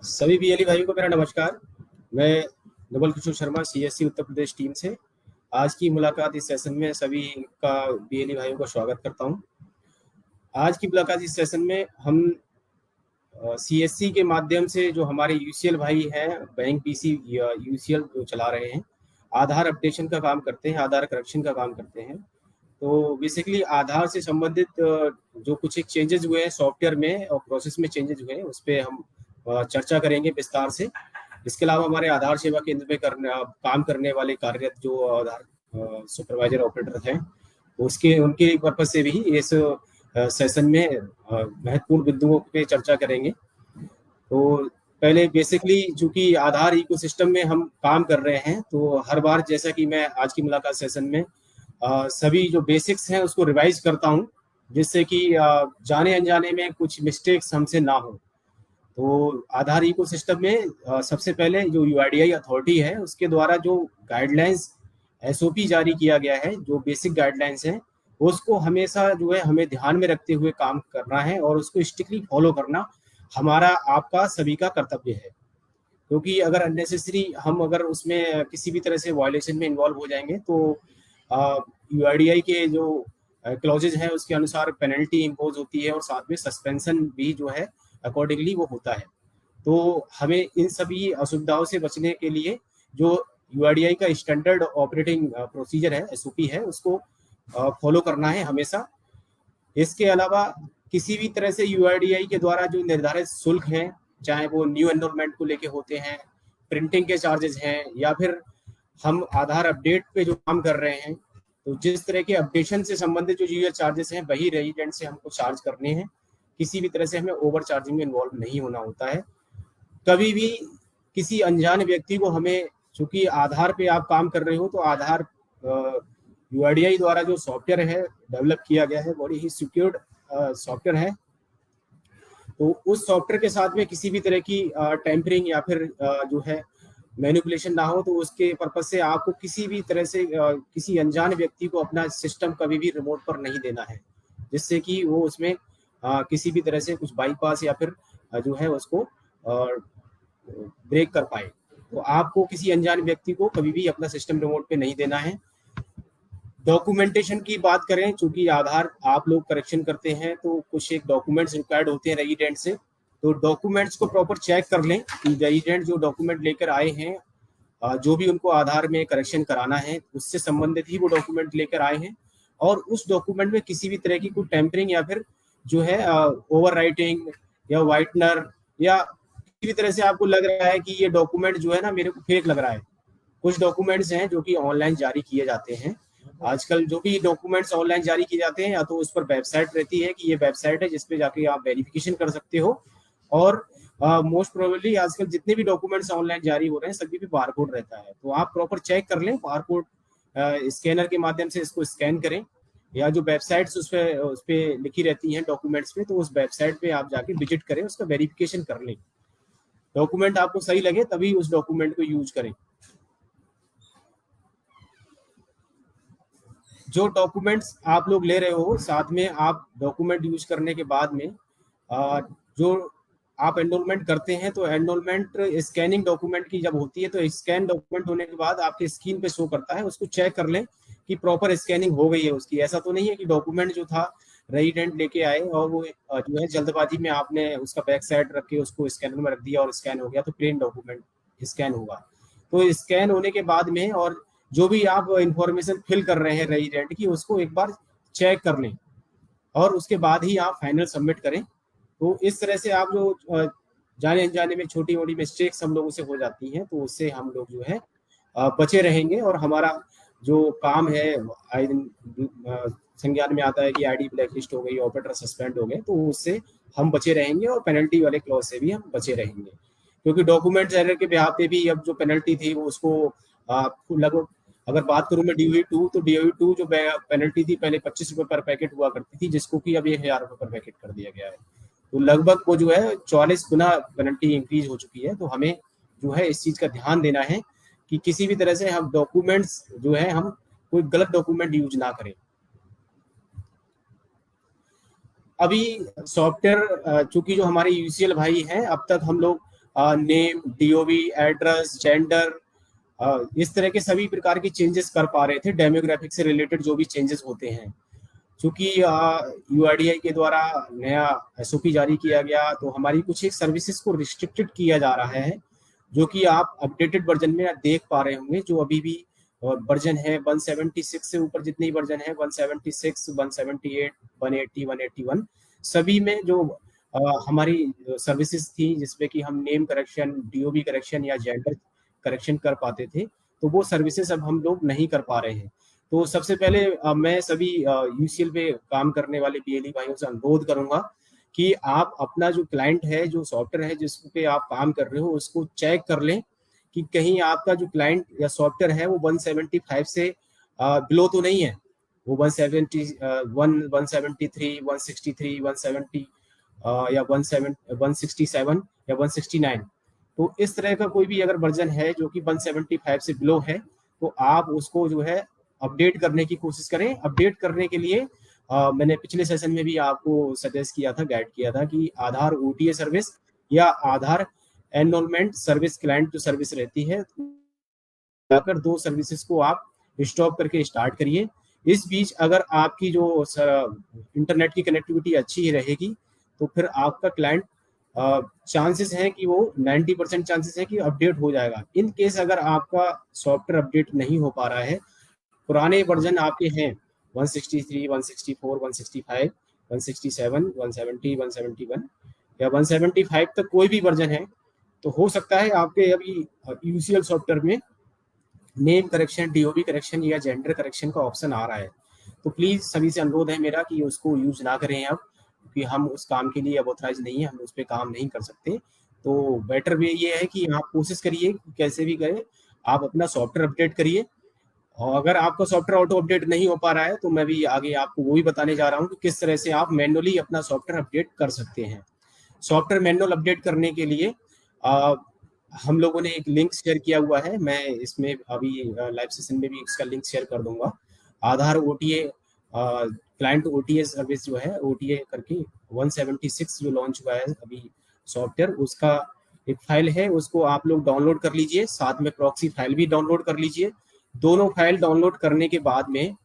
सभी बीएलई भाइयों को मेरा नमस्कार। मैं नवल किशोर शर्मा सीएससी उत्तर प्रदेश टीम से आज की मुलाकात इस सेशन में सभी का बीएलई भाइयों का स्वागत करता हूं। आज की मुलाकात इस सेशन में हम सीएससी के माध्यम से जो हमारे यूसीएल भाई हैं, बैंक पीसी यूसीएल जो चला रहे हैं, आधार अपडेशन का काम करते हैं, आधार करेक्शन का काम करते हैं। तो बेसिकली आधार से संबंधित जो कुछ एक चेंजेस हुए हैं सॉफ्टवेयर में और प्रोसेस में चेंजेस हुए हैं, उस पर हम चर्चा करेंगे विस्तार से। इसके अलावा हमारे आधार सेवा केंद्र में काम करने वाले कार्यरत जो आधार सुपरवाइजर ऑपरेटर हैं, उसके उनके पर्पज से भी इस सेशन में महत्वपूर्ण बिंदुओं पे चर्चा करेंगे। तो पहले बेसिकली चूंकि आधार इकोसिस्टम में हम काम कर रहे हैं, तो हर बार जैसा कि मैं आज की मुलाकात सेशन में सभी जो बेसिक्स हैं उसको रिवाइज करता हूं, जिससे कि जाने अनजाने में कुछ मिस्टेक्स हमसे ना हो। तो आधार इकोसिस्टम में सबसे पहले जो यूआईडीआई अथॉरिटी है उसके द्वारा जो गाइडलाइंस एसओपी जारी किया गया है, जो बेसिक गाइडलाइंस हैं, उसको हमेशा जो है हमें ध्यान में रखते हुए काम करना है और उसको स्ट्रिक्टली फॉलो करना हमारा आपका सभी का कर्तव्य है। क्योंकि अगर अननेसेसरी हम अगर उसमें किसी भी तरह से वायलेशन में इन्वॉल्व हो जाएंगे तो यूआईडीआई के जो क्लॉजेज हैं उसके अनुसार पेनल्टी इम्पोज होती है और साथ में सस्पेंशन भी जो है अकॉर्डिंगली वो होता है। तो हमें इन सभी असुविधाओं से बचने के लिए जो यूआईडीआई का स्टैंडर्ड ऑपरेटिंग प्रोसीजर है, एसओपी है, उसको फॉलो करना है हमेशा। इसके अलावा किसी भी तरह से यूआईडीआई के द्वारा जो निर्धारित शुल्क हैं, चाहे वो न्यू एनरोलमेंट को लेके होते हैं, प्रिंटिंग के चार्जेस हैं, या फिर हम आधार अपडेट पे जो काम कर रहे हैं, तो जिस तरह के अपडेशन से संबंधित जो यूजर चार्जेस हैं वही रेजिडेंट से हमको चार्ज करने हैं। किसी भी तरह से हमें ओवर चार्जिंग में इन्वॉल्व नहीं होना होता है। कभी भी किसी अनजान व्यक्ति को हमें, चूंकि आधार पे आप काम कर रहे हो, तो आधार यूआईडीआई द्वारा जो सॉफ्टवेयर है डेवलप किया गया है, बड़ी ही सिक्योर्ड सॉफ्टवेयर है। तो उस सॉफ्टवेयर के साथ में किसी भी तरह की टेम्परिंग या फिर जो है मैनिपुलेशन ना हो, तो उसके पर्पज से आपको किसी भी तरह से किसी अनजान व्यक्ति को अपना सिस्टम कभी भी रिमोट पर नहीं देना है, जिससे कि वो उसमें किसी भी तरह से कुछ बाईपास या फिर जो है उसको ब्रेक कर पाए। तो आपको किसी अनजान व्यक्ति को कभी भी अपना सिस्टम रिमोट पे नहीं देना है। डॉक्यूमेंटेशन की बात करें, चूंकि आधार आप लोग करेक्शन करते हैं तो कुछ एक डॉक्यूमेंट्स रिक्वायर्ड होते हैं रेजिडेंट से, तो डॉक्यूमेंट्स को प्रॉपर चेक कर लें कि रेजिडेंट जो डॉक्यूमेंट लेकर आए हैं, जो भी उनको आधार में करेक्शन कराना है उससे संबंधित ही वो डॉक्यूमेंट लेकर आए हैं, और उस डॉक्यूमेंट में किसी भी तरह की कोई टेम्परिंग या फिर जो है ओवर राइटिंग या वाइटनर या किसी भी तरह से आपको लग रहा है कि ये डॉक्यूमेंट जो है ना मेरे को फेक लग रहा है। कुछ डॉक्यूमेंट्स हैं जो कि ऑनलाइन जारी किए जाते हैं। आजकल जो भी डॉक्यूमेंट्स ऑनलाइन जारी किए जाते हैं, या तो उस पर वेबसाइट रहती है कि ये वेबसाइट है जिसपे जाके आप वेरिफिकेशन कर सकते हो, और मोस्ट प्रोबेबली आजकल जितने भी डॉक्यूमेंट्स ऑनलाइन जारी हो रहे हैं सभी पे बारकोड रहता है। तो आप प्रॉपर चेक कर लें, बारकोड स्कैनर के माध्यम से इसको स्कैन करें, या जो वेबसाइट्स उस पे लिखी रहती हैं डॉक्यूमेंट्स पे, तो उस वेबसाइट पे आप जाके विजिट करें, उसका वेरिफिकेशन कर लें। डॉक्यूमेंट आपको सही लगे तभी उस डॉक्यूमेंट को यूज करें। जो डॉक्यूमेंट्स आप लोग ले रहे हो, साथ में आप डॉक्यूमेंट यूज करने के बाद में जो आप एनरोलमेंट करते हैं, तो एनरोलमेंट स्कैनिंग डॉक्यूमेंट की जब होती है तो स्कैन डॉक्यूमेंट होने के बाद आपके स्क्रीन पे शो करता है, उसको चेक कर लें कि प्रॉपर स्कैनिंग हो गई है उसकी। ऐसा तो नहीं है कि डॉक्यूमेंट जो था रेजिडेंट लेके आए और वो जो है जल्दबाजी में आपने उसका बैक साइड रख के उसको स्कैनर में रख दिया और स्कैन हो गया, तो प्लेन डॉक्यूमेंट स्कैन होगा। तो स्कैन होने के बाद में, और जो भी आप इंफॉर्मेशन फिल कर रहे हैं रेजिडेंट की, उसको एक बार चेक कर लें और उसके बाद ही आप फाइनल सबमिट करें। तो इस तरह से आप जो जाने अनजाने में छोटी मोटी मिस्टेक्स हम लोगों से हो जाती हैं, तो उससे हम लोग जो है बचे रहेंगे, और हमारा जो काम है आए दिन संज्ञान में आता है कि आईडी ब्लैकलिस्ट हो गई, ऑपरेटर सस्पेंड हो गए, तो उससे हम बचे रहेंगे और पेनल्टी वाले क्लॉज से भी हम बचे रहेंगे। क्योंकि डॉक्यूमेंट्स एरर के बिहाफ पे भी अब जो पेनल्टी थी वो उसको लगभग, अगर बात करूं मैं DOE2, तो DOE2 जो पेनल्टी थी पहले 25 रुपए पर पैकेट हुआ करती थी, जिसको कि अब 1000 रुपए पर पैकेट कर दिया गया है। तो लगभग वो जो है 44 गुना पेनल्टी इंक्रीज हो चुकी है। तो हमें जो है इस चीज का ध्यान देना है कि किसी भी तरह से हम डॉक्यूमेंट्स जो है हम कोई गलत डॉक्यूमेंट यूज ना करें। अभी सॉफ्टवेयर चूंकि जो हमारे यूसीएल भाई हैं, अब तक हम लोग नेम, डीओवी, एड्रेस, जेंडर, इस तरह के सभी प्रकार के चेंजेस कर पा रहे थे, डेमोग्राफिक से रिलेटेड जो भी चेंजेस होते हैं। चूंकि यूआईडीआई के द्वारा नया एसओपी जारी किया गया, तो हमारी कुछ एक सर्विसेज को रिस्ट्रिक्टेड किया जा रहा है, जो कि आप अपडेटेड वर्जन में देख पा रहे होंगे। जो अभी भी वर्जन है 176 से ऊपर जितने वर्जन है, 176, 178, 180, 181, सभी में जो हमारी सर्विसेज थी जिसपे कि हम नेम करेक्शन, डीओबी करेक्शन या जेंडर करेक्शन कर पाते थे, तो वो सर्विसेज अब हम लोग नहीं कर पा रहे हैं। तो सबसे पहले मैं सभी यूसीएल पे काम करने वाले बीएलई भाइयों से अनुरोध करूंगा कि आप अपना जो क्लाइंट है, जो सॉफ्टवेयर है जिस पे आप काम कर रहे हो, उसको चेक कर लें कि कहीं आपका जो क्लाइंट या सॉफ्टवेयर है वो 175 से बिलो तो नहीं है। वो 170, 173, 163, 170 या 167 या 169, तो इस तरह का कोई भी अगर वर्जन है जो कि 175 से बिलो है, तो आप उसको जो है अपडेट करने की कोशिश करें। अपडेट करने के लिए मैंने पिछले सेशन में भी आपको सजेस्ट किया था, गाइड किया था कि आधार ओटीए सर्विस या आधार एनरोलमेंट सर्विस क्लाइंट जो सर्विस रहती है, जाकर दो सर्विसेज को आप स्टॉप करके स्टार्ट करिए। इस बीच अगर आपकी जो इंटरनेट की कनेक्टिविटी अच्छी रहेगी, तो फिर आपका क्लाइंट चांसेस हैं कि वो 90% चांसेस है कि अपडेट हो जाएगा। इन केस अगर आपका सॉफ्टवेयर अपडेट नहीं हो पा रहा है, पुराने वर्जन आपके हैं 163, 164, 165, 167, 170, 171 या 175 तक कोई भी वर्जन है, तो हो सकता है आपके अभी यूसीएल सॉफ्टवेयर में नेम करेक्शन, डीओबी करेक्शन या जेंडर करेक्शन का ऑप्शन आ रहा है। तो प्लीज सभी से अनुरोध है मेरा कि उसको यूज ना करें अब, क्योंकि हम उस काम के लिए अब ऑथराइज नहीं है, हम उस पर काम नहीं कर सकते। तो बेटर वे ये है कि आप कोशिश करिए, कैसे भी करें आप अपना सॉफ्टवेयर अपडेट करिए। और अगर आपका सॉफ्टवेयर ऑटो अपडेट नहीं हो पा रहा है, तो मैं भी आगे आपको वो भी बताने जा रहा हूँ कि किस तरह से आप मैनुअली अपना सॉफ्टवेयर अपडेट कर सकते हैं। सॉफ्टवेयर मैनुअल अपडेट करने के लिए हम लोगों ने एक लिंक शेयर किया हुआ है, मैं इसमें अभी लाइव सेशन में भी इसका लिंक शेयर कर दूंगा। आधार ओटीए क्लाइंट ओटीए सर्विस जो है, ओटीए करके 176 जो लॉन्च हुआ है अभी सॉफ्टवेयर, उसका एक फाइल है, उसको आप लोग डाउनलोड कर लीजिए, साथ में प्रॉक्सी फाइल भी डाउनलोड कर लीजिए। दोनों फाइल डाउनलोड करने के बाद में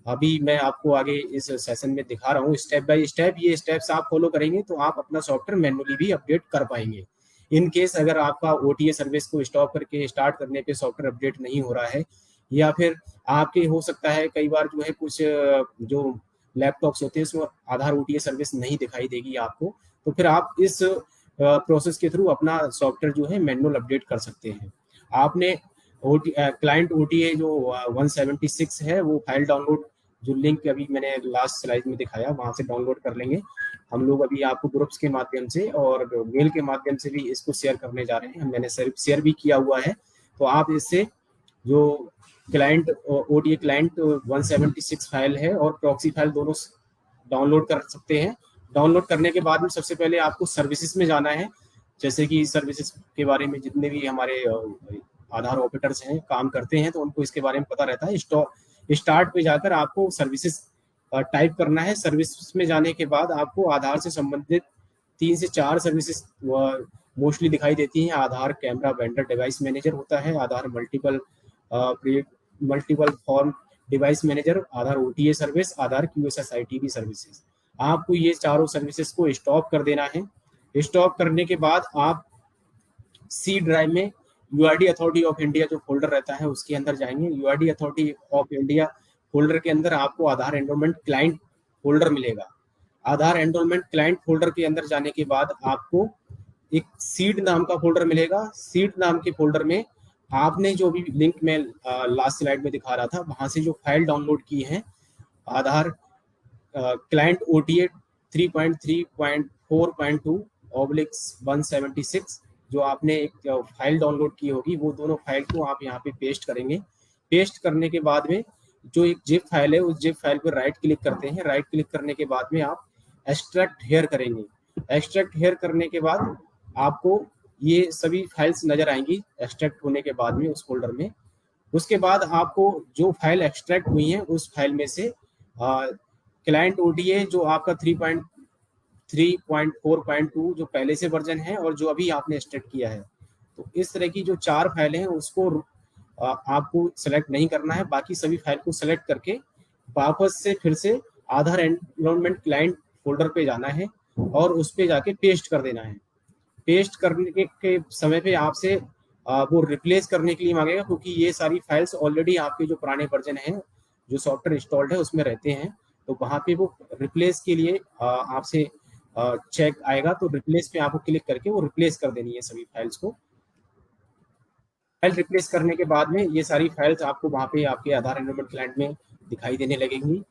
अभी मैं आपको आगे इस सेशन में दिखा रहा हूँ स्टेप बाय स्टेप। ये स्टेप्स आप फॉलो करेंगे तो आप अपना सॉफ्टवेयर मैनुअली भी अपडेट कर पाएंगे। इन केस अगर आपका ओटीए सर्विस को स्टॉप करके स्टार्ट करने पे सॉफ्टवेयर अपडेट नहीं हो रहा है, या फिर आपके हो सकता है कई बार जो है कुछ जो लैपटॉप्स होते हैं उसमें आधार ओटीए सर्विस नहीं दिखाई देगी आपको, तो फिर आप इस प्रोसेस के थ्रू अपना सॉफ्टवेयर जो है मैनुअल अपडेट कर सकते हैं। आपने क्लाइंट ओटीए जो 176 है, वो फाइल डाउनलोड, जो लिंक अभी मैंने लास्ट स्लाइड में दिखाया, वहां से डाउनलोड कर लेंगे। हम लोग अभी आपको ग्रुप्स के माध्यम से और मेल के माध्यम से भी इसको शेयर करने जा रहे हैं, मैंने शेयर भी किया हुआ है। तो आप इससे जो क्लाइंट ओटीए क्लाइंट 176 फाइल है और प्रॉक्सी फाइल दोनों डाउनलोड कर सकते हैं। डाउनलोड करने के बाद में सबसे पहले आपको सर्विसेज में जाना है। जैसे कि सर्विसेज के बारे में जितने भी हमारे आधार ऑपरेटर्स हैं, काम करते हैं, तो उनको इसके बारे में पता रहता है। स्टार्ट पे जाकर आपको सर्विसेज टाइप करना है। सर्विस में जाने के बाद आपको आधार से संबंधित 3 से 4 सर्विसेज मोस्टली दिखाई देती हैं। आधार कैमरा वेंडर डिवाइस मैनेजर होता है, आधार मल्टीपल फॉर्म डिवाइस मैनेजर, आधार ओटीए सर्विस, आधार क्यूएसएसआईटीबी सर्विसेज। आपको ये चारों सर्विसेज को स्टॉप कर देना है। स्टॉप करने के बाद आप सी ड्राइव में यूआरडी अथॉरिटी ऑफ इंडिया जो फोल्डर रहता है उसके अंदर जाएंगे। यूआरडी अथॉरिटी ऑफ इंडिया फोल्डर के अंदर आपको आधार एनरोलमेंट क्लाइंट फोल्डर मिलेगा। आधार एनरोलमेंट क्लाइंट फोल्डर के अंदर जाने के बाद आपको एक सीड नाम का फोल्डर मिलेगा। सीड नाम के फोल्डर में आपने जो भी लिंक में लास्ट स्लाइड में दिखा रहा था, वहां से जो फाइल डाउनलोड की है, आधार क्लाइंट ओटीए 3.3.4.2/176, जो आपने एक फाइल डाउनलोड की होगी, वो दोनों फाइल को आप यहाँ पे पेस्ट करेंगे। पेस्ट करने के बाद में जो एक जिप फाइल है, उस जिप फाइल पर राइट क्लिक करते हैं। राइट क्लिक करने के बाद में आप एक्सट्रैक्ट हेयर करेंगे। एक्सट्रैक्ट हेयर करने के बाद आपको ये सभी फाइल्स नजर आएंगी एक्सट्रैक्ट होने के बाद में उस फोल्डर में। उसके बाद आपको जो फाइल एक्सट्रैक्ट हुई है उस फाइल में से क्लाइंट ओटीए जो आपका 3.4.2 जो पहले से वर्जन है और जो अभी आपने स्टार्ट किया है। तो इस तरह की जो 4 फाइलें हैं उसको आपको सेलेक्ट नहीं करना है, बाकी सभी फाइल को सेलेक्ट करके वापस से फिर से आधार एनवायरनमेंट क्लाइंट फोल्डर पे जाना है और उस पे जाके पेस्ट कर देना है। पेस्ट करने के समय पे आपसे वो रिप्लेस करने के लिए मांगेगा, क्योंकि ये सारी फाइल्स ऑलरेडी आपके जो पुराने वर्जन हैं जो सॉफ्टवेयर इंस्टॉल्ड है उसमें रहते हैं। तो वहाँ पे वो रिप्लेस के लिए आपसे चेक आएगा, तो रिप्लेस पे आपको क्लिक करके वो रिप्लेस कर देनी है सभी फाइल्स को। फाइल रिप्लेस करने के बाद में ये सारी फाइल्स आपको वहाँ पे आपके आधार एनवायरनमेंट क्लाइंट में दिखाई देने लगेंगी।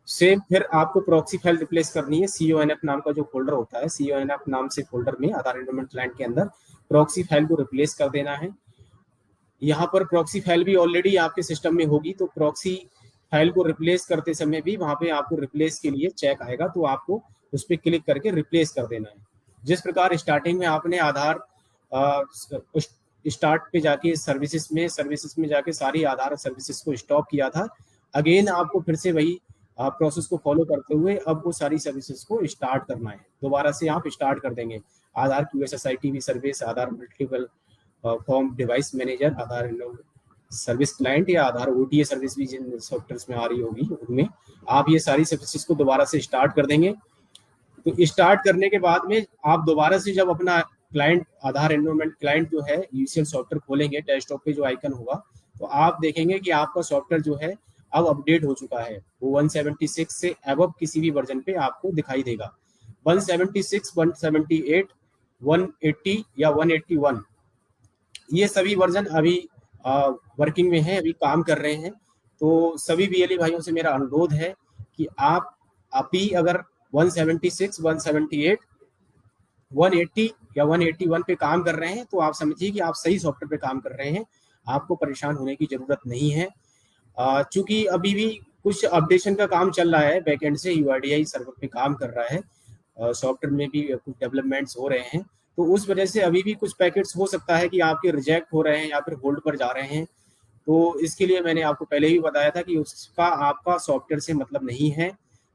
सेम फिर आपको प्रॉक्सी फाइल रिप्लेस करनी है। CONF नाम का जो फोल्डर होता है, CONF नाम से फोल्डर में आधार एनवायरनमेंट क्लाइंट के अंदर प्रॉक्सी फाइल को रिप्लेस कर देना है। यहाँ पर प्रॉक्सी फाइल भी ऑलरेडी आपके सिस्टम में होगी, तो प्रॉक्सी फाइल को रिप्लेस करते समय भी वहाँ पे आपको रिप्लेस के लिए चेक आएगा, तो आपको उस पर क्लिक करके रिप्लेस कर देना है। जिस प्रकार स्टार्टिंग में आपने आधार स्टार्ट पे जाके सर्विसेज में जाके सारी आधार सर्विसेज को स्टॉप किया था, अगेन आपको फिर से वही प्रोसेस को फॉलो करते हुए अब वो सारी सर्विसेज को स्टार्ट करना है। दोबारा से आप स्टार्ट कर देंगे आधार QSSITV सर्विस, आधार मल्टीपल फॉर्म डिवाइस मैनेजर, आधार सर्विस क्लाइंट या आधार OTA सर्विस भी जिन सॉफ्टवेयर में आ रही होगी उनमें आप ये सारी सर्विसेज को दोबारा से स्टार्ट कर देंगे। तो स्टार्ट करने के बाद में आप दोबारा से जब अपना क्लाइंट आधार एनवायरनमेंट क्लाइंट जो है UCL सॉफ्टवेयर खोलेंगे, डेस्कटॉप पे जो आइकन होगा, तो आप देखेंगे कि आपका सॉफ्टवेयर जो है अब अपडेट हो चुका है। वो 176 से अबव किसी भी वर्जन पे आपको दिखाई देगा। 176, 178, 180 या 181 ये सभी वर्जन अभी वर्किंग में है, अभी काम कर रहे हैं। तो सभी BLE भाइयों से मेरा अनुरोध है कि आप अभी अगर 176, 178, 180 या 181 पे काम कर रहे हैं तो आप समझिए कि आप सही सॉफ्टवेयर पे काम कर रहे हैं, आपको परेशान होने की जरूरत नहीं है। चूंकि अभी भी कुछ अपडेशन का काम चल रहा है, बैकएंड से UIDI सर्वर पे काम कर रहा है, सॉफ्टवेयर में भी कुछ डेवलपमेंट्स हो रहे हैं, तो उस वजह से अभी भी कुछ पैकेट्स हो सकता है कि आपके रिजेक्ट हो रहे हैं या फिर होल्ड पर जा रहे हैं। तो इसके लिए मैंने आपको पहले ही बताया था कि उसका आपका सॉफ्टवेयर से मतलब नहीं है,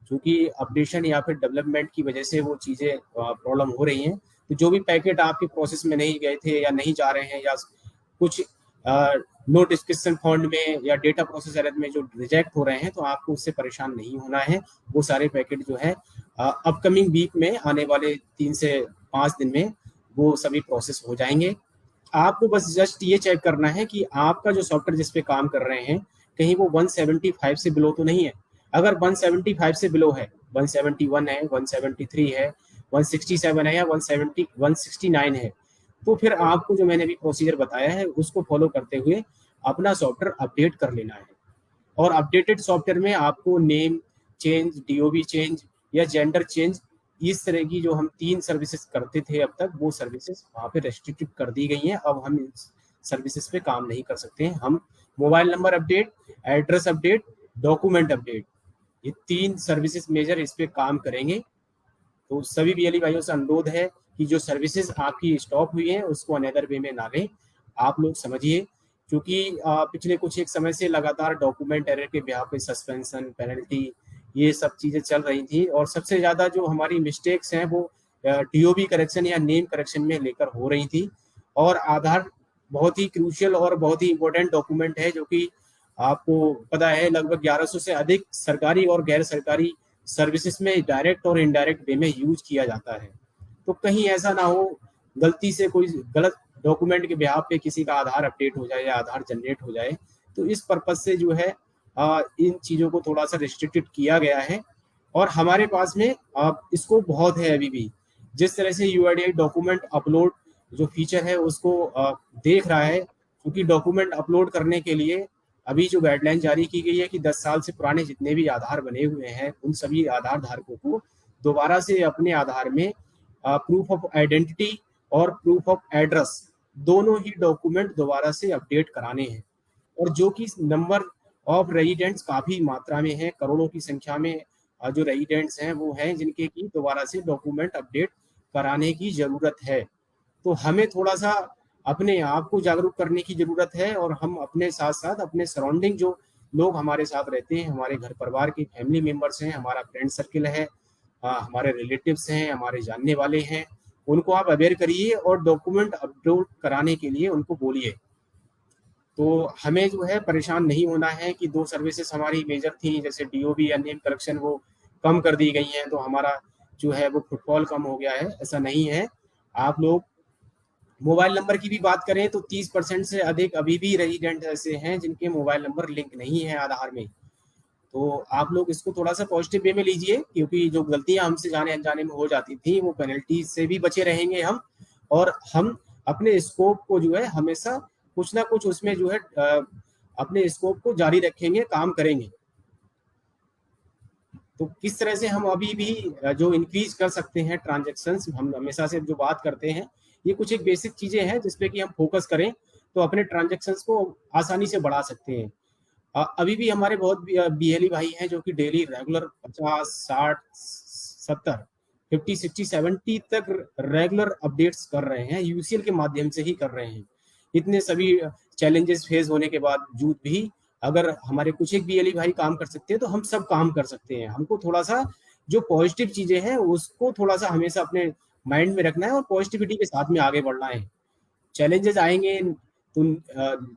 क्योंकि अपडेशन या फिर डेवलपमेंट की वजह से वो चीज़ें प्रॉब्लम हो रही हैं। तो जो भी पैकेट आपके प्रोसेस में नहीं गए थे या नहीं जा रहे हैं या कुछ नो डिस्क्रिप्शन फॉन्ट में या डेटा प्रोसेस एरर में जो रिजेक्ट हो रहे हैं, तो आपको उससे परेशान नहीं होना है। वो सारे पैकेट जो है अपकमिंग वीक में आने वाले 3 से 5 दिन में वो सभी प्रोसेस हो जाएंगे। आपको बस जस्ट ये चेक करना है कि आपका जो सॉफ्टवेयर जिस पे काम कर रहे हैं कहीं वो 175 से बिलो तो नहीं है। अगर 175 से बिलो है, 171 है, 173 है, 167 है या 170, 169 है, तो फिर आपको जो मैंने अभी प्रोसीजर बताया है उसको फॉलो करते हुए अपना सॉफ्टवेयर अपडेट कर लेना है। और अपडेटेड सॉफ्टवेयर में आपको नेम चेंज, DOB चेंज या जेंडर चेंज, इस तरह की जो हम 3 सर्विसेज करते थे अब तक, वो सर्विसेज वहाँ पे रेस्ट्रिक्टेड कर दी गई हैं। अब हम इस सर्विसेज पे काम नहीं कर सकते हैं। हम mobile number update, address update, document update, ये 3 सर्विसेज मेजर इस पे काम करेंगे। तो सभी BLE भाइयों से अनुरोध है कि जो सर्विसेज आपकी स्टॉप हुई है उसको अनदर वे में ना लें। आप लोग समझिए, क्योंकि पिछले कुछ एक समय से लगातार डॉक्यूमेंट एरर के बिहाफ पे सस्पेंशन, पेनल्टी, ये सब चीज़ें चल रही थी। और सबसे ज़्यादा जो हमारी मिस्टेक्स हैं वो DOB करेक्शन या नेम करेक्शन में लेकर हो रही थी। और आधार बहुत ही क्रूशियल और बहुत ही इंपॉर्टेंट डॉक्यूमेंट है, जो कि आपको पता है लगभग 1100 से अधिक सरकारी और गैर सरकारी सर्विसेज में डायरेक्ट और इनडायरेक्ट वे में यूज किया जाता है। तो कहीं ऐसा ना हो गलती से कोई गलत डॉक्यूमेंट के बिहाफ पे किसी का आधार अपडेट हो जाए या आधार जनरेट हो जाए। तो इस पर्पज से जो है इन चीज़ों को थोड़ा सा रिस्ट्रिक्टेड किया गया है। और हमारे पास में इसको बहुत है अभी भी। जिस तरह से UIDI डॉक्यूमेंट अपलोड जो फीचर है उसको देख रहा है, क्योंकि डॉक्यूमेंट अपलोड करने के लिए अभी जो गाइडलाइन जारी की गई है कि 10 साल से पुराने जितने भी आधार बने हुए हैं उन सभी आधार धारकों को दोबारा से अपने आधार में प्रूफ ऑफ आइडेंटिटी और प्रूफ ऑफ एड्रेस दोनों ही डॉक्यूमेंट दोबारा से अपडेट कराने हैं। और जो कि नंबर ऑफ रेजिडेंट्स काफ़ी मात्रा में है, करोड़ों की संख्या में जो रेजिडेंट्स हैं वो हैं जिनके की दोबारा से डॉक्यूमेंट अपडेट कराने की ज़रूरत है। तो हमें थोड़ा सा अपने आप को जागरूक करने की ज़रूरत है, और हम अपने साथ साथ अपने सराउंडिंग जो लोग हमारे साथ रहते हैं, हमारे घर परिवार के फैमिली मेम्बर्स हैं, हमारा फ्रेंड सर्किल है, हमारे रिलेटिव्स हैं, हमारे जानने वाले हैं, उनको आप अवेयर करिए और डॉक्यूमेंट अपलोड कराने के लिए उनको बोलिए। तो हमें जो है परेशान नहीं होना है कि 2 सर्विसेज हमारी मेजर थी, जैसे डीओबी या नेम करेक्शन, वो कम कर दी गई हैं, तो हमारा जो है वो फुटफॉल कम हो गया है, ऐसा नहीं है। आप लोग मोबाइल नंबर की भी बात करें तो 30% से अधिक अभी भी रेजिडेंट ऐसे हैं जिनके मोबाइल नंबर लिंक नहीं है आधार में। तो आप लोग इसको थोड़ा सा पॉजिटिव वे में लीजिए, क्योंकि जो गलतियां हमसे जाने अनजाने में हो जाती थी वो पेनल्टी से भी बचे रहेंगे हम, और हम अपने स्कोप को जो है हमेशा कुछ ना कुछ उसमें जो है अपने स्कोप को जारी रखेंगे, काम करेंगे। तो किस तरह से हम अभी भी जो इंक्रीज कर सकते हैं ट्रांजेक्शन्स, हम हमेशा से जो बात करते हैं, ये कुछ एक बेसिक चीजें हैं जिसपे कि हम फोकस करें तो अपने ट्रांजेक्शन्स को आसानी से बढ़ा सकते हैं। अभी भी हमारे बहुत बीएलई भाई हैं जो कि डेली रेगुलर 50, 60, 70, 50, 60, 70 तक रेगुलर अपडेट्स कर रहे हैं, यूसीएल के माध्यम से ही कर रहे हैं। इतने सभी चैलेंजेस फेस होने के बावजूद भी अगर हमारे कुछ एक बीएलई भाई काम कर सकते हैं तो हम सब काम कर सकते हैं। हमको थोड़ा सा जो पॉजिटिव चीजें हैं उसको थोड़ा सा हमेशा अपने माइंड में रखना है और पॉजिटिविटी के साथ में आगे बढ़ना है। चैलेंजेस आएंगे तो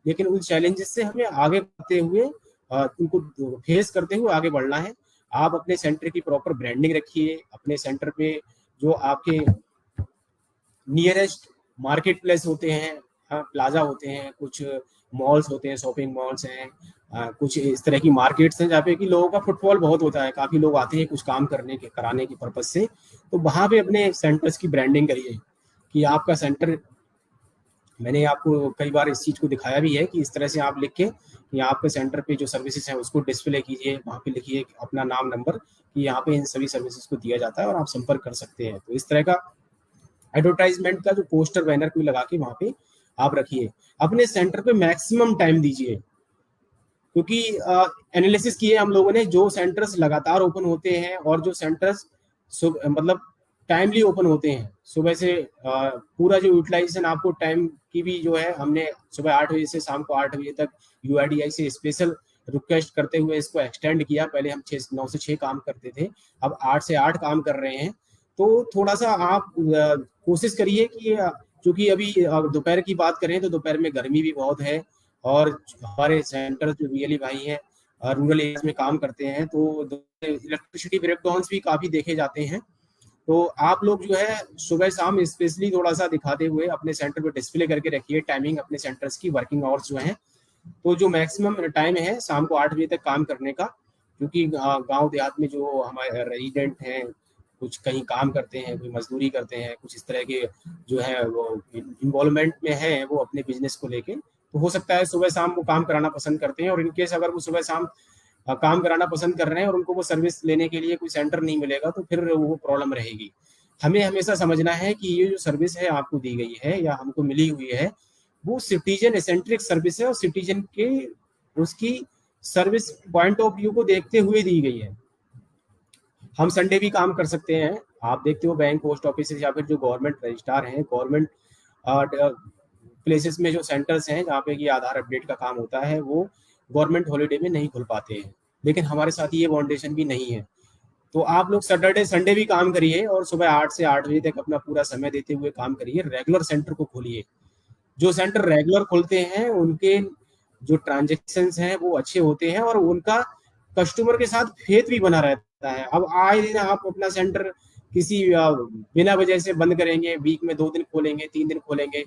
लेकिन उन चैलेंजेस से हमें आगे बढ़ते हुए उनको फेस करते हुए आगे बढ़ना है। आप अपने सेंटर की प्रॉपर ब्रांडिंग रखिए, अपने सेंटर पे जो आपके नियरेस्ट मार्केट प्लेस होते हैं, प्लाजा होते हैं, कुछ मॉल्स होते हैं, शॉपिंग मॉल्स हैं, कुछ इस तरह की मार्केट्स हैं जहाँ पे कि लोगों का फुटफॉल बहुत होता है, काफी लोग आते हैं कुछ काम करने के कराने के पर्पज से। तो वहां पे अपने सेंटर्स की ब्रांडिंग करिए कि आपका सेंटर, मैंने आपको कई बार इस चीज को दिखाया भी है कि इस तरह से आप लिख के कि आपके सेंटर पे जो सर्विसेज हैं उसको डिस्प्ले कीजिए, वहाँ पे लिखिए अपना नाम नंबर कि यहाँ पे इन सभी सर्विसेज को दिया जाता है और आप संपर्क कर सकते हैं। तो इस तरह का एडवर्टाइजमेंट का जो पोस्टर बैनर कोई लगा के वहाँ पे आप रखिए। अपने सेंटर पे मैक्सिमम टाइम दीजिए, क्योंकि एनालिसिस किए हम लोगों ने, जो सेंटर्स लगातार ओपन होते हैं और जो सेंटर्स मतलब टाइमली ओपन होते हैं सुबह से, पूरा जो यूटिलाइजेशन आपको टाइम की भी जो है, हमने सुबह 8 बजे से शाम को 8 बजे तक यूआईडीआई से स्पेशल रिक्वेस्ट करते हुए इसको एक्सटेंड किया। पहले हम 9 से 6 काम करते थे, अब 8 से 8 काम कर रहे हैं। तो थोड़ा सा आप कोशिश करिए कि क्योंकि अभी दोपहर की बात करें तो दोपहर में गर्मी भी बहुत है, और हमारे सेंटर जो बीएलई भाई हैं रूरल एरियाज में काम करते हैं, तो इलेक्ट्रिसिटी ब्रेकडाउन्स भी काफी देखे जाते हैं। तो आप लोग जो है सुबह शाम स्पेशली थोड़ा सा दिखाते हुए अपने सेंटर पे डिस्प्ले करके रखिए टाइमिंग अपने सेंटर्स की, वर्किंग आवर्स जो है। तो जो मैक्सिमम टाइम है शाम को 8 बजे तक काम करने का, क्योंकि गांव देहात में जो हमारे रेजिडेंट हैं, कुछ कहीं काम करते हैं, कोई मजदूरी करते हैं, कुछ इस तरह के जो है वो इन्वॉल्वमेंट में है वो अपने बिजनेस को लेके, तो हो सकता है सुबह शाम वो काम कराना पसंद करते हैं। और इनकेस अगर वो सुबह शाम काम कराना पसंद कर रहे हैं और उनको वो सर्विस लेने के लिए कोई सेंटर नहीं मिलेगा तो फिर वो प्रॉब्लम रहेगी। हमें हमेशा समझना है कि ये जो सर्विस है आपको दी गई है या हमको मिली हुई है, वो सिटीजन एसेंट्रिक सर्विस है और सिटीजन के उसकी सर्विस पॉइंट ऑफ व्यू को देखते हुए दी गई है। हम संडे भी काम कर सकते हैं। आप देखते हो बैंक, पोस्ट ऑफिस या फिर जो गवर्नमेंट रजिस्ट्रार हैं, गवर्नमेंट प्लेसेस में जो सेंटर्स हैं जहाँ पे कि आधार अपडेट का काम होता है, वो गवर्नमेंट हॉलीडे में नहीं खुल पाते हैं, लेकिन हमारे साथ ये फाउंडेशन भी नहीं है। तो आप लोग सैटरडे संडे भी काम करिए और सुबह 8 से 8 बजे तक अपना पूरा समय देते हुए काम करिए, रेगुलर सेंटर को खोलिए। जो सेंटर रेगुलर खोलते हैं उनके जो ट्रांजेक्शन हैं वो अच्छे होते हैं और उनका कस्टमर के साथ फेथ भी बना रहता है। अब आए दिन आप अपना सेंटर किसी बिना वजह से बंद करेंगे, वीक में 2 दिन खोलेंगे, 3 दिन खोलेंगे,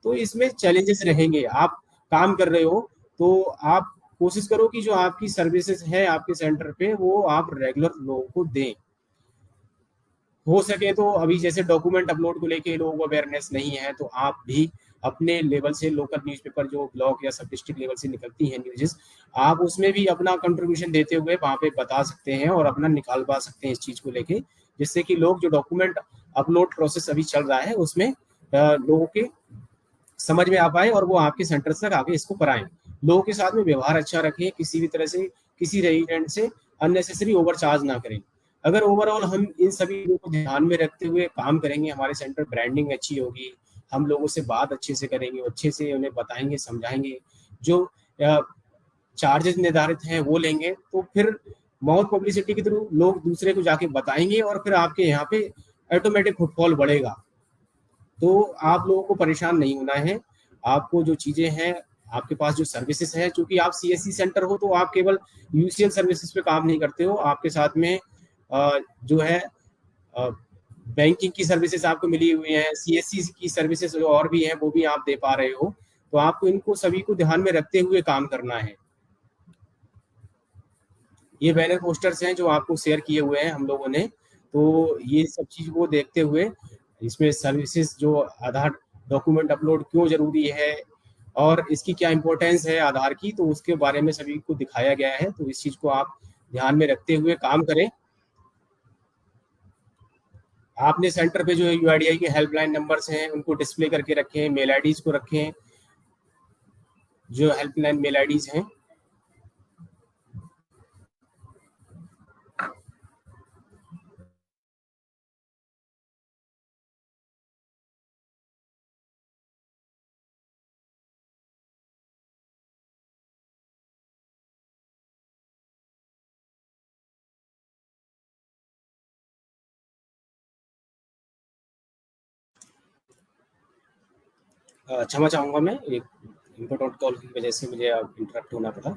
तो इसमें चैलेंजेस रहेंगे। आप काम कर रहे हो तो आप कोशिश करो कि जो आपकी सर्विसेज है आपके सेंटर पे वो आप रेगुलर लोगों को दें। हो सके तो अभी जैसे डॉक्यूमेंट अपलोड को लेके लोगों को अवेयरनेस नहीं है, तो आप भी अपने लेवल से लोकल न्यूज़पेपर जो ब्लॉक या सब डिस्ट्रिक्ट लेवल से निकलती हैं न्यूज़ेस, आप उसमें भी अपना कंट्रीब्यूशन देते हुए वहाँ पे बता सकते हैं और अपना निकालवा सकते हैं इस चीज़ को लेके, जिससे कि लोग जो डॉक्यूमेंट अपलोड प्रोसेस अभी चल रहा है उसमें लोगों के समझ में आ पाए और वो आपके सेंटर तक आगे इसको कराएं। लोगों के साथ में व्यवहार अच्छा रखें, किसी भी तरह से किसी रेजिडेंट से अननेसेसरी ओवरचार्ज ना करें। अगर ओवरऑल हम इन सभी को ध्यान में रखते हुए काम करेंगे, हमारे सेंटर ब्रांडिंग अच्छी होगी, हम लोगों से बात अच्छे से करेंगे, अच्छे से उन्हें बताएंगे, समझाएंगे, जो चार्जेस निर्धारित हैं वो लेंगे, तो फिर माउथ पब्लिसिटी के थ्रू लोग दूसरे को जाके बताएंगे और फिर आपके यहाँ पे ऑटोमेटिक फुटफॉल बढ़ेगा। तो आप लोगों को परेशान नहीं होना है। आपको जो चीजें हैं, आपके पास जो सर्विसेज है, क्योंकि आप सीएससी सेंटर हो तो आप केवल यूसीएल सर्विसेज पे काम नहीं करते हो, आपके साथ में जो है बैंकिंग की सर्विसेज आपको मिली हुई है, सीएससी की सर्विसेज और भी हैं वो भी आप दे पा रहे हो। तो आपको इनको सभी को ध्यान में रखते हुए काम करना है। ये बैनर पोस्टर्स हैं जो आपको शेयर किए हुए हैं हम लोगों ने। तो ये सब चीज को देखते हुए इसमें सर्विसेज जो आधार डॉक्यूमेंट अपलोड क्यों जरूरी है और इसकी क्या इंपॉर्टेंस है आधार की, तो उसके बारे में सभी को दिखाया गया है। तो इस चीज को आप ध्यान में रखते हुए काम करें। आपने सेंटर पे जो है यूआईडीआई के हेल्पलाइन नंबर्स हैं उनको डिस्प्ले करके रखें, मेल आईडीज को रखें, जो हेल्पलाइन मेल आईडीज हैं। क्षमा चाहूंगा, मैं एक इम्पोर्टेंट कॉल की वजह से मुझे इंटरप्ट होना पड़ा।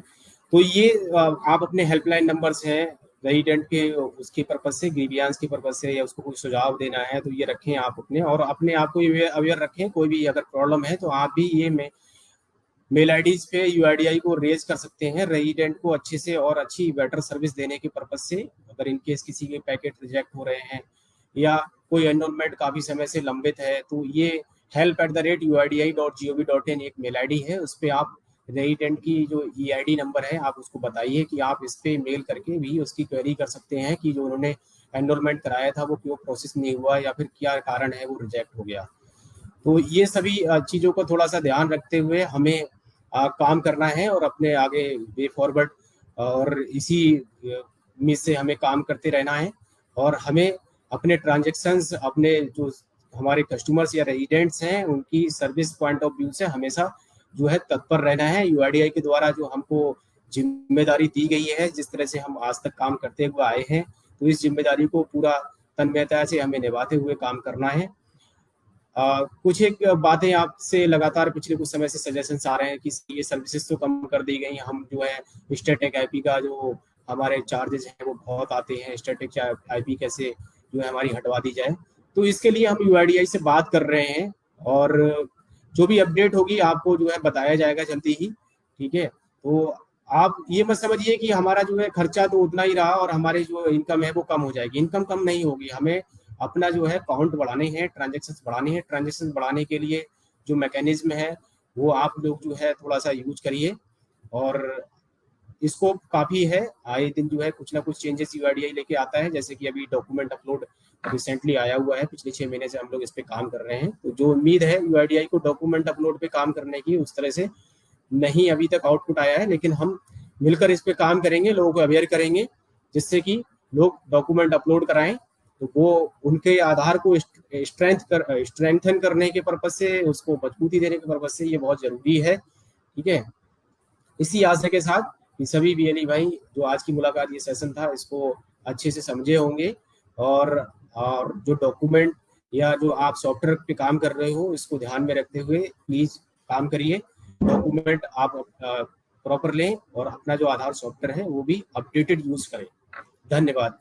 तो ये आप अपने हेल्पलाइन नंबर्स हैं रेजिडेंट के, उसके पर्पज से, ग्रीवियांस के पर्पज से, या उसको कोई सुझाव देना है तो ये रखें आप अपने, और अपने आप को अवेयर रखें। कोई भी अगर प्रॉब्लम है तो आप भी ये मेल आईडीज पे यूआईडीआई को रेज कर सकते हैं रेजिडेंट को अच्छे से और अच्छी बेटर सर्विस देने के पर्पज से। अगर इनकेस किसी के पैकेट रिजेक्ट हो रहे हैं या कोई एनरोलमेंट काफी समय से लंबित है, तो ये help@uidi.gov.in एक मेल आईडी है। उस पर आप रेजिडेंट की जो ईआईडी नंबर है आप उसको बताइए कि आप इस पे मेल करके भी उसकी क्वेरी कर सकते हैं कि जो उन्होंने एनरोलमेंट कराया था वो क्यों प्रोसेस नहीं हुआ या फिर क्या कारण है वो रिजेक्ट हो गया। तो ये सभी चीज़ों को थोड़ा सा ध्यान रखते हुए हमें काम करना है और अपने आगे वे फॉरवर्ड और इसी में से हमें काम करते रहना है। और हमें अपने ट्रांजेक्शन्स, अपने जो हमारे कस्टमर्स या रेजिडेंट्स हैं उनकी सर्विस पॉइंट ऑफ व्यू से हमेशा जो है तत्पर रहना है। यूआईडीआई के द्वारा जो हमको जिम्मेदारी दी गई है, जिस तरह से हम आज तक काम करते हुए आए हैं, तो इस जिम्मेदारी को पूरा तन्मयता से हमें निभाते हुए काम करना है। कुछ एक बातें आपसे लगातार पिछले कुछ समय से सजेशंस आ रहे हैं कि ये सर्विसेज तो कम कर दी गई, हम जो है स्टैटिक आईपी का जो हमारे चार्जेस हैं वो बहुत आते हैं, स्टैटिक आईपी कैसे जो है हमारी हटवा दी जाए। तो इसके लिए हम यूआईडीआई से बात कर रहे हैं और जो भी अपडेट होगी आपको जो है बताया जाएगा जल्दी ही। ठीक है, तो आप ये मत समझिए कि हमारा जो है खर्चा तो उतना ही रहा और हमारी जो इनकम है वो कम हो जाएगी। इनकम कम नहीं होगी, हमें अपना जो है काउंट बढ़ाने हैं, ट्रांजेक्शन बढ़ाने हैं। ट्रांजेक्शन बढ़ाने के लिए जो मैकेनिज्म है वो आप लोग जो है थोड़ा सा यूज करिए और इसको काफी है। आए दिन जो है कुछ ना कुछ चेंजेस यूआईडीआई लेके आता है, जैसे कि अभी डॉक्यूमेंट अपलोड रिसेंटली आया हुआ है, पिछले 6 महीने से हम लोग इस पे काम कर रहे हैं। तो जो उम्मीद है यूआईडीआई को डॉक्यूमेंट अपलोड पे काम करने की, उस तरह से नहीं अभी तक आउटपुट आया है, लेकिन हम मिलकर इस पे काम करेंगे, लोगों को अवेयर करेंगे जिससे कि लोग डॉक्यूमेंट अपलोड कराएं। तो वो उनके आधार को स्ट्रेंथन करने के पर्पज से, उसको मजबूती देने के पर्पज से ये बहुत जरूरी है। ठीक है, इसी आशा के साथ कि सभी बीएलई भाई जो आज की मुलाकात, ये सेशन था, इसको अच्छे से समझे होंगे और जो डॉक्यूमेंट या जो आप सॉफ्टवेयर पे काम कर रहे हो इसको ध्यान में रखते हुए प्लीज काम करिए। डॉक्यूमेंट आप प्रॉपर लें और अपना जो आधार सॉफ्टवेयर है वो भी अपडेटेड यूज करें। धन्यवाद।